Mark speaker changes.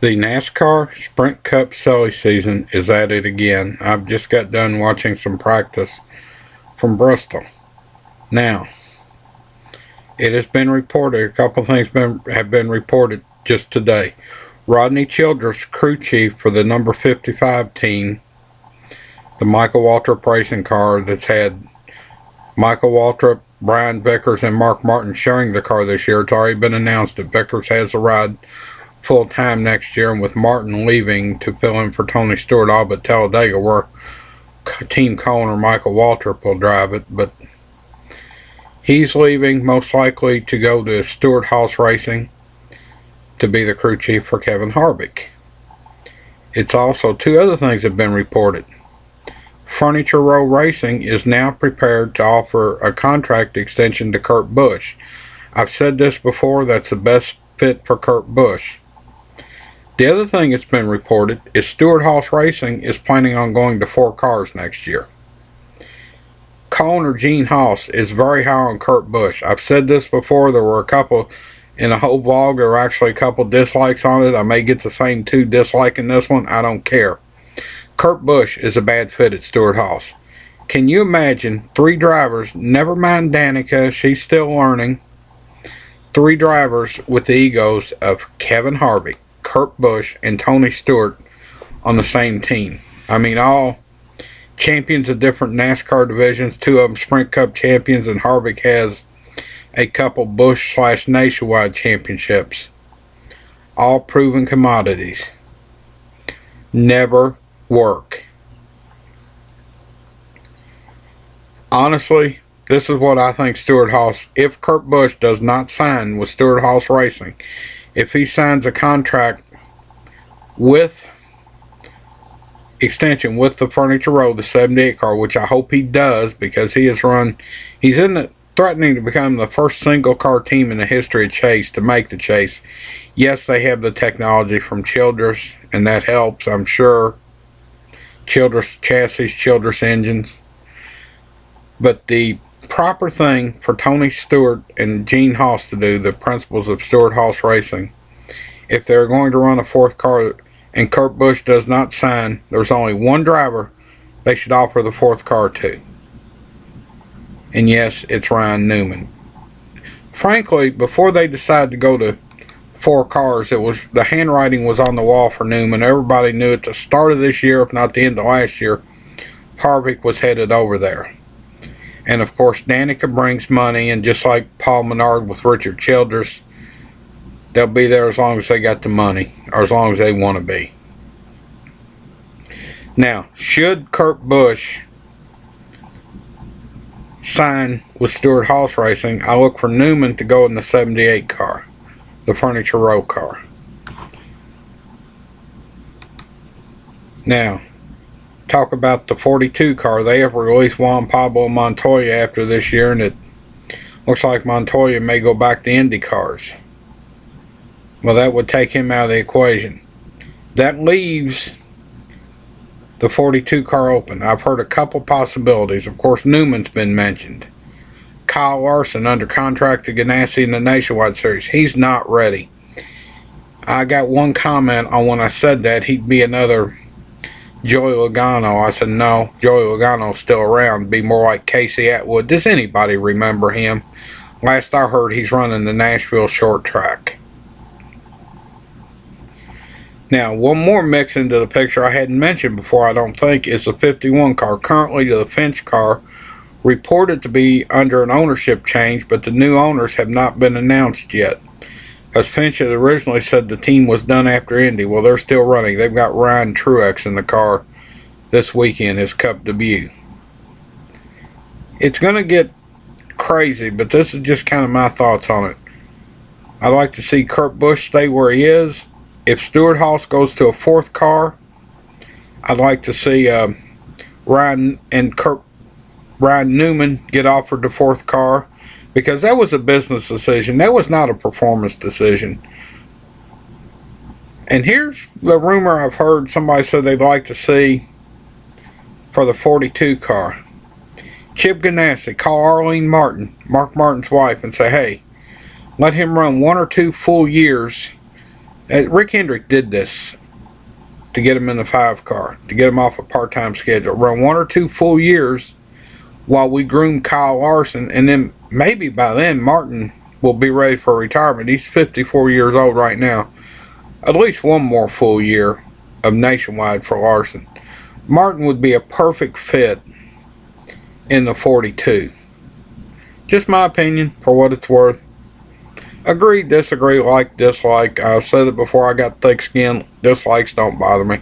Speaker 1: The NASCAR Sprint Cup silly season is at it again. I've just got done watching some practice from Bristol. Now, it has been reported, a couple of things have been reported just today. Rodney Childress, crew chief for the number 55 team, the Michael Waltrip racing car that's had Michael Waltrip, Brian Vickers, and Mark Martin sharing the car this year. It's already been announced that Vickers has a ride full-time next year, and with Martin leaving to fill in for Tony Stewart all but Talladega, where team co-owner Michael Waltrip will drive it, but he's leaving most likely to go to Stewart-Haas Racing to be the crew chief for Kevin Harvick. It's also two other things have been reported. Furniture Row Racing is now prepared to offer a contract extension to Kurt Busch. I've said this before, that's the best fit for Kurt Busch. The other thing that's been reported is Stewart-Haas Racing is planning on going to 4 cars next year. Co-owner Gene Haas is very high on Kurt Busch. I've said this before, there were a couple in the whole vlog, there were actually a couple dislikes on it. I may get the same 2 disliking this one, I don't care. Kurt Busch is a bad fit at Stewart-Haas. Can you imagine 3 drivers, never mind Danica, she's still learning, 3 drivers with the egos of Kevin Harvick, Kurt Busch, and Tony Stewart on the same team? I mean, all champions of different NASCAR divisions, 2 of them Sprint Cup champions, and Harvick has a couple Busch/Nationwide championships. All proven commodities. Never work. Honestly, this is what I think Stewart-Haas, if Kurt Busch does not sign with Stewart-Haas Racing, if he signs a contract with extension with the Furniture Row, the 78 car, which I hope he does, because he's threatening to become the first single car team in the history of Chase to make the Chase. Yes, they have the technology from Childress, and that helps, I'm sure. Childress chassis, Childress engines. But the proper thing for Tony Stewart and Gene Haas to do, the principals of Stewart-Haas Racing, if they're going to run a 4th car and Kurt Busch does not sign, there's only one driver they should offer the 4th car to. And yes, it's Ryan Newman. Frankly, before they decided to go to 4 cars, the handwriting was on the wall for Newman. Everybody knew at the start of this year, if not the end of last year, Harvick was headed over there. And of course, Danica brings money, and just like Paul Menard with Richard Childress, they'll be there as long as they got the money, or as long as they want to be. Now, should Kurt Busch sign with Stewart-Haas Racing, I look for Newman to go in the 78 car, the Furniture Row car. Now, talk about the 42 car. They have released Juan Pablo Montoya after this year, and it looks like Montoya may go back to Indy cars. Well, that would take him out of the equation. That leaves the 42 car open. I've heard a couple possibilities. Of course, Newman's been mentioned. Kyle Larson under contract to Ganassi in the Nationwide Series. He's not ready. I got one comment on when I said that he'd be another Joey Logano. I said no, Joey Logano's still around. Be more like Casey Atwood. Does anybody remember him? Last I heard, he's running the Nashville short track. Now, one more mix into the picture I hadn't mentioned before, I don't think, is the 51 car. Currently, the Finch car reported to be under an ownership change, but the new owners have not been announced yet. As Finch had originally said the team was done after Indy. Well, they're still running. They've got Ryan Truex in the car this weekend, his Cup debut. It's going to get crazy, but this is just kind of my thoughts on it. I'd like to see Kurt Busch stay where he is. If Stewart-Haas goes to a 4th car, I'd like to see Ryan Newman get offered the 4th car, because that was a business decision. That was not a performance decision. And here's the rumor I've heard. Somebody said they'd like to see for the 42 car. Chip Ganassi, call Arlene Martin, Mark Martin's wife, and say, hey, let him run 1 or 2 full years Rick Hendrick did this to get him in the 5 car, to get him off a part-time schedule. Run 1 or 2 full years while we groom Kyle Larson, and then maybe by then Martin will be ready for retirement. He's 54 years old right now. At least 1 more full year of Nationwide for Larson. Martin would be a perfect fit in the 42. Just my opinion, for what it's worth. Agree, disagree, like, dislike. I've said it before, I got thick skin. Dislikes don't bother me.